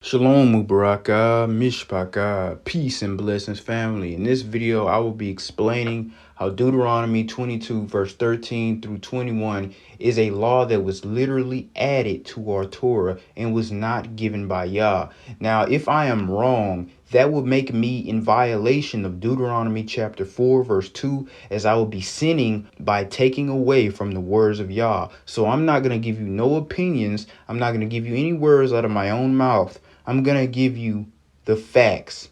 Shalom Mubaraka, Mishpaka, peace and blessings family. In this video, I will be explaining how Deuteronomy 22 verse 13 through 21 is a law that was literally added to our Torah and was not given by Yah. Now, if I am wrong, that would make me in violation of Deuteronomy chapter 4 verse 2, as I will be sinning by taking away from the words of Yah. So I'm not going to give you no opinions. I'm not going to give you any words out of my own mouth. I'm going to give you the facts.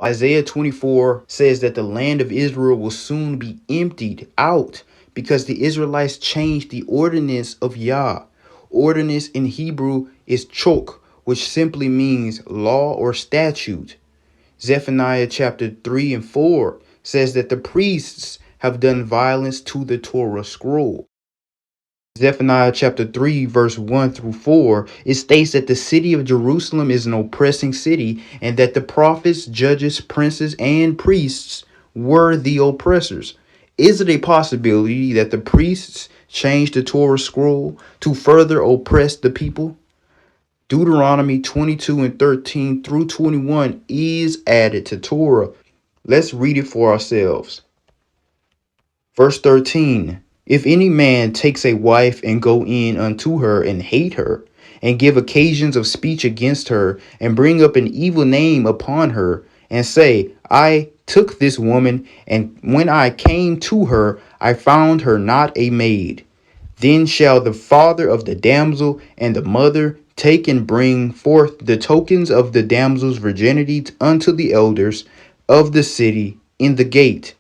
Isaiah 24 says that the land of Israel will soon be emptied out because the Israelites changed the ordinance of Yah. Ordinance in Hebrew is chok, which simply means law or statute. Zephaniah chapter 3 and 4 says that the priests have done violence to the Torah scroll. Zephaniah chapter 3 verse 1 through 4, it states that the city of Jerusalem is an oppressing city and that the prophets, judges, princes, and priests were the oppressors. Is it a possibility that the priests changed the Torah scroll to further oppress the people? Deuteronomy 22 and 13 through 21 is added to Torah. Let's read it for ourselves. Verse 13. If any man takes a wife and go in unto her and hate her, and give occasions of speech against her, and bring up an evil name upon her, and say, I took this woman, and when I came to her, I found her not a maid. Then shall the father of the damsel and the mother take and bring forth the tokens of the damsel's virginity unto the elders of the city in the gate.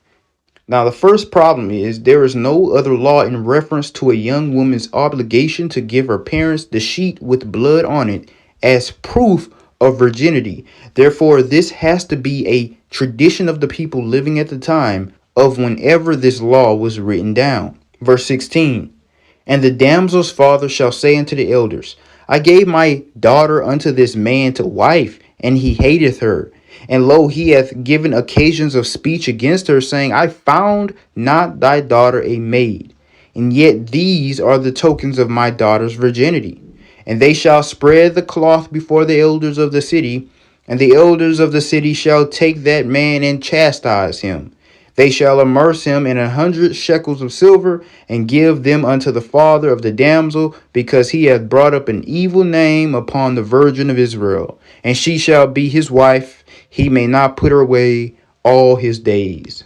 Now, the first problem is there is no other law in reference to a young woman's obligation to give her parents the sheet with blood on it as proof of virginity. Therefore, this has to be a tradition of the people living at the time of whenever this law was written down. Verse 16. And the damsel's father shall say unto the elders, I gave my daughter unto this man to wife, and he hateth her. And lo, he hath given occasions of speech against her, saying, I found not thy daughter a maid. And yet these are the tokens of my daughter's virginity. And they shall spread the cloth before the elders of the city, and the elders of the city shall take that man and chastise him. They shall immerse him in 100 shekels of silver, and give them unto the father of the damsel, because he hath brought up an evil name upon the virgin of Israel. And she shall be his wife. He may not put her away all his days.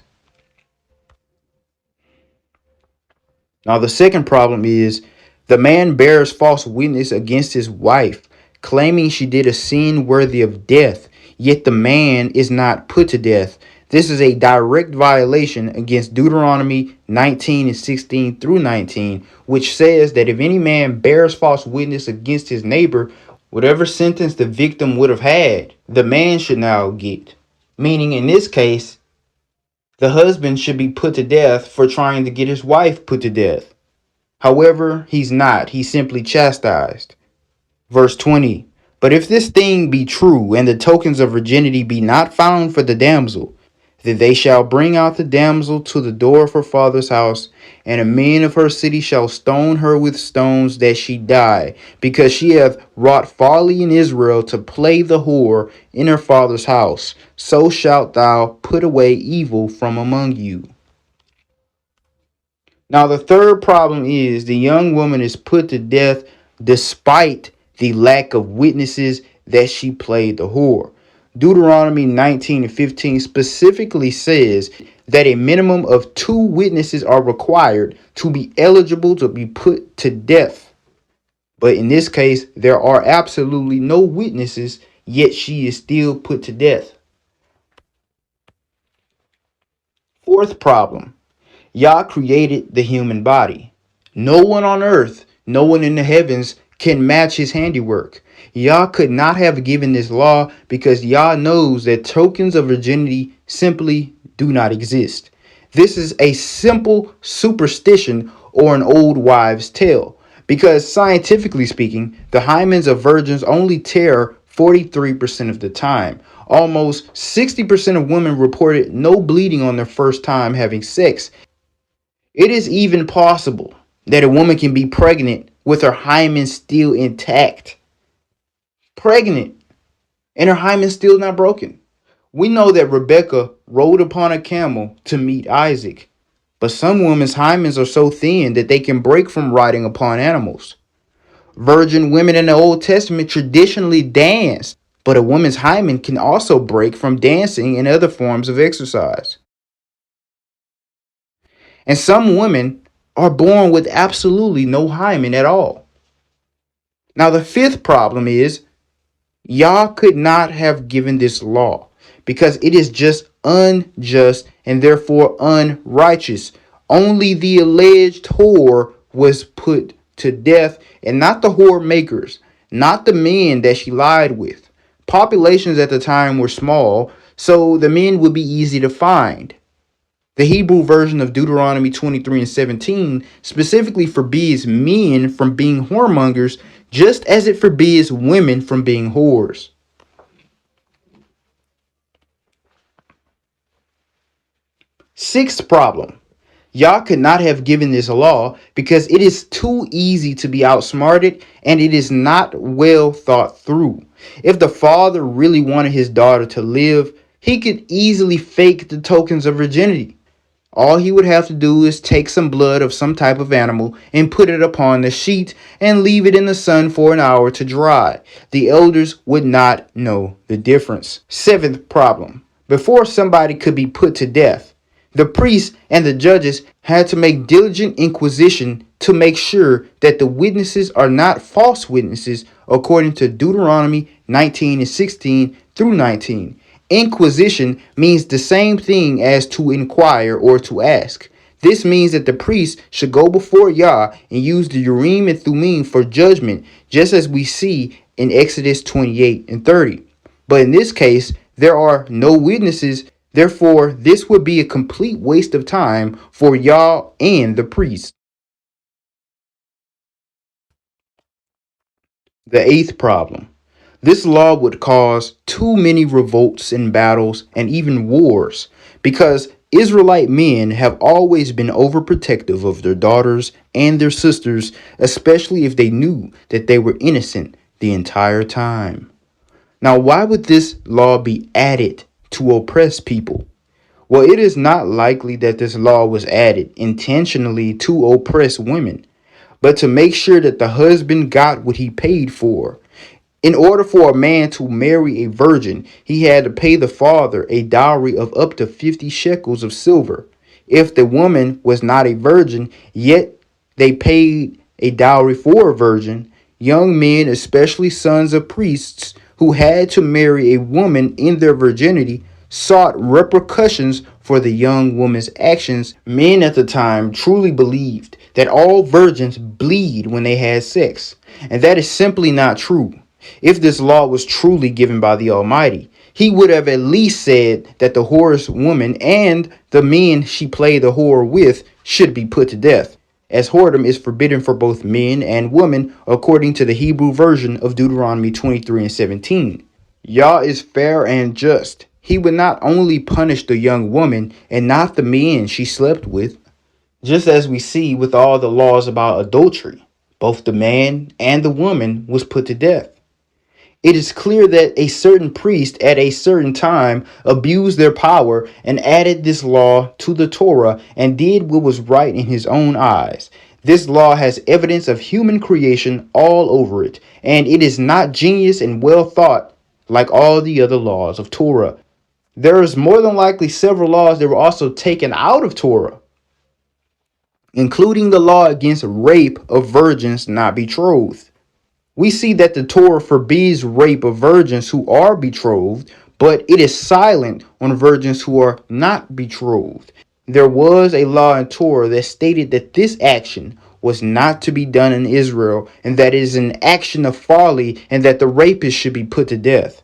Now, the second problem is the man bears false witness against his wife, claiming she did a sin worthy of death, yet the man is not put to death. This is a direct violation against Deuteronomy 19 and 16 through 19, which says that if any man bears false witness against his neighbor, whatever sentence the victim would have had, the man should now get. Meaning, in this case, the husband should be put to death for trying to get his wife put to death. However, he's not. He's simply chastised. Verse 20. But if this thing be true, and the tokens of virginity be not found for the damsel, then they shall bring out the damsel to the door of her father's house, and the men of her city shall stone her with stones that she die, because she hath wrought folly in Israel to play the whore in her father's house. So shalt thou put away evil from among you. Now, the third problem is the young woman is put to death despite the lack of witnesses that she played the whore. Deuteronomy 19 and 15 specifically says that a minimum of 2 witnesses are required to be eligible to be put to death. But in this case, there are absolutely no witnesses, yet she is still put to death. Fourth problem. Yah created the human body. No one on earth, no one in the heavens can match his handiwork. Yah could not have given this law because Yah knows that tokens of virginity simply do not exist. This is a simple superstition or an old wives' tale, because scientifically speaking, the hymens of virgins only tear 43% of the time. Almost 60% of women reported no bleeding on their first time having sex. It is even possible that a woman can be pregnant with her hymen still intact. pregnant, and her hymen's still not broken. We know that Rebekah rode upon a camel to meet Isaac, but some women's hymens are so thin that they can break from riding upon animals. Virgin women in the Old Testament traditionally danced, but a woman's hymen can also break from dancing and other forms of exercise. And some women are born with absolutely no hymen at all. Now, the fifth problem is Yah could not have given this law because it is just unjust and therefore unrighteous. Only the alleged whore was put to death, and not the whore makers, not the men that she lied with. Populations at the time were small, so the men would be easy to find. The Hebrew version of Deuteronomy 23 and 17 specifically forbids men from being whoremongers, just as it forbids women from being whores. Sixth problem. Yah could not have given this law because it is too easy to be outsmarted and it is not well thought through. If the father really wanted his daughter to live, he could easily fake the tokens of virginity. All he would have to do is take some blood of some type of animal and put it upon the sheet and leave it in the sun for an hour to dry. The elders would not know the difference. Seventh problem. Before somebody could be put to death, the priests and the judges had to make diligent inquisition to make sure that the witnesses are not false witnesses, according to Deuteronomy 19 and 16 through 19. Inquisition means the same thing as to inquire or to ask. This means that the priest should go before Yah and use the Urim and Thummim for judgment, just as we see in Exodus 28 and 30. But in this case, there are no witnesses. Therefore, this would be a complete waste of time for Yah and the priest. The eighth problem. This law would cause too many revolts and battles and even wars because Israelite men have always been overprotective of their daughters and their sisters, especially if they knew that they were innocent the entire time. Now, why would this law be added to oppress people? Well, it is not likely that this law was added intentionally to oppress women, but to make sure that the husband got what he paid for. In order for a man to marry a virgin, he had to pay the father a dowry of up to 50 shekels of silver. If the woman was not a virgin, yet they paid a dowry for a virgin, young men, especially sons of priests who had to marry a woman in their virginity, sought repercussions for the young woman's actions. Men at the time truly believed that all virgins bleed when they had sex, and that is simply not true. If this law was truly given by the Almighty, he would have at least said that the whore's woman and the men she played the whore with should be put to death, as whoredom is forbidden for both men and women according to the Hebrew version of Deuteronomy 23 and 17. Yah is fair and just. He would not only punish the young woman and not the men she slept with, just as we see with all the laws about adultery. Both the man and the woman was put to death. It is clear that a certain priest at a certain time abused their power and added this law to the Torah and did what was right in his own eyes. This law has evidence of human creation all over it, and it is not genius and well thought like all the other laws of Torah. There is more than likely several laws that were also taken out of Torah, including the law against rape of virgins not betrothed. We see that the Torah forbids rape of virgins who are betrothed, but it is silent on virgins who are not betrothed. There was a law in Torah that stated that this action was not to be done in Israel, and that it is an action of folly, and that the rapist should be put to death.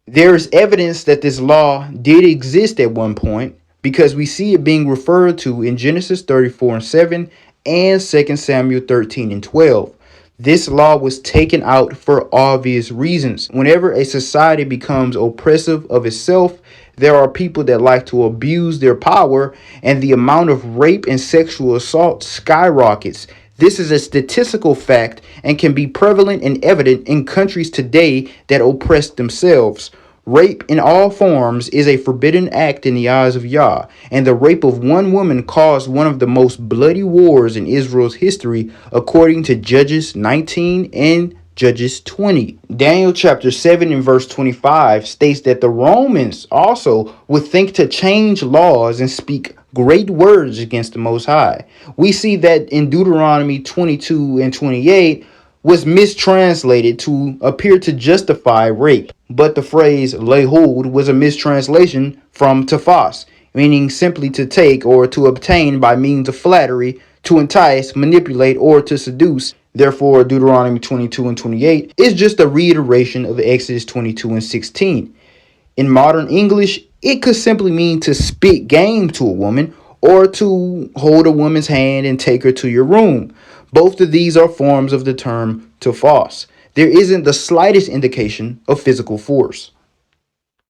There is evidence that this law did exist at one point, because we see it being referred to in Genesis 34 and 7 and 2 Samuel 13 and 12. This law was taken out for obvious reasons. Whenever a society becomes oppressive of itself, there are people that like to abuse their power, and the amount of rape and sexual assault skyrockets. This is a statistical fact and can be prevalent and evident in countries today that oppress themselves. Rape in all forms is a forbidden act in the eyes of Yah, and the rape of one woman caused one of the most bloody wars in Israel's history, according to Judges 19 and Judges 20. Daniel chapter 7 and verse 25 states that the Romans also would think to change laws and speak great words against the Most High. We see that in Deuteronomy 22 and 28 was mistranslated to appear to justify rape, but the phrase lehud was a mistranslation from tafas, meaning simply to take or to obtain by means of flattery, to entice, manipulate, or to seduce. Therefore, Deuteronomy 22 and 28 is just a reiteration of Exodus 22 and 16. In modern English, it could simply mean to spit game to a woman or to hold a woman's hand and take her to your room. Both of these are forms of the term tafas. There isn't the slightest indication of physical force.